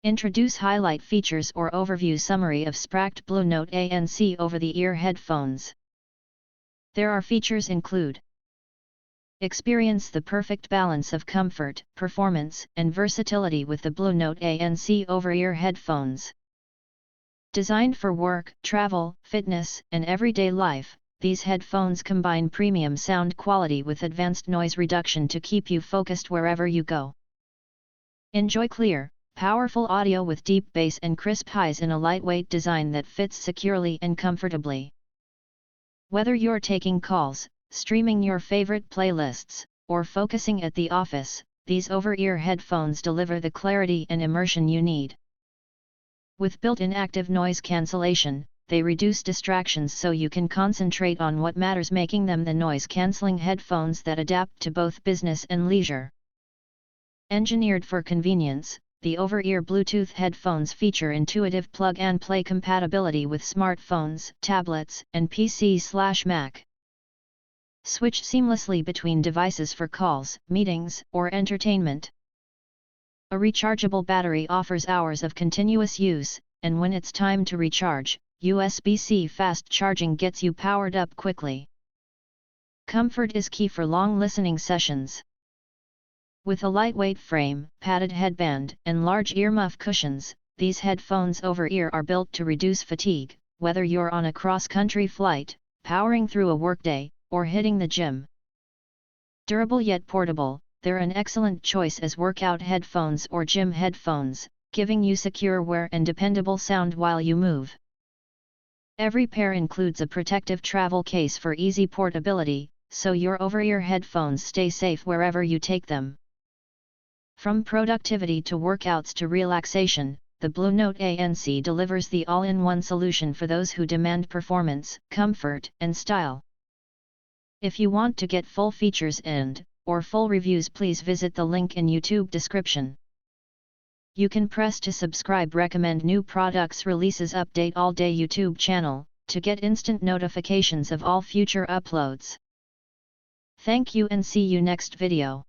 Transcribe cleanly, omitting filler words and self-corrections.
Introduce highlight features or overview summary of Spracht Blunote ANC over-the-ear headphones. There are features include: experience the perfect balance of comfort, performance, and versatility with the Blunote ANC over-ear headphones. Designed for work, travel, fitness, and everyday life, these headphones combine premium sound quality with advanced noise reduction to keep you focused wherever you go. Enjoy clear, powerful audio with deep bass and crisp highs in a lightweight design that fits securely and comfortably. Whether you're taking calls, streaming your favorite playlists, or focusing at the office, these over-ear headphones deliver the clarity and immersion you need. With built-in active noise cancellation, they reduce distractions so you can concentrate on what matters, making them the noise-canceling headphones that adapt to both business and leisure. Engineered for convenience, the over-ear Bluetooth headphones feature intuitive plug-and-play compatibility with smartphones, tablets, and PC/Mac. Switch seamlessly between devices for calls, meetings, or entertainment. A rechargeable battery offers hours of continuous use, and when it's time to recharge, USB-C fast charging gets you powered up quickly. Comfort is key for long listening sessions. With a lightweight frame, padded headband, and large earmuff cushions, these headphones over-ear are built to reduce fatigue, whether you're on a cross-country flight, powering through a workday, or hitting the gym. Durable yet portable, they're an excellent choice as workout headphones or gym headphones, giving you secure wear and dependable sound while you move. Every pair includes a protective travel case for easy portability, so your over-ear headphones stay safe wherever you take them. From productivity to workouts to relaxation, the Blunote ANC delivers the all-in-one solution for those who demand performance, comfort, and style. If you want to get full features or full reviews, please visit the link in YouTube description. You can press to subscribe, recommend new products releases, update all day YouTube channel, to get instant notifications of all future uploads. Thank you and see you next video.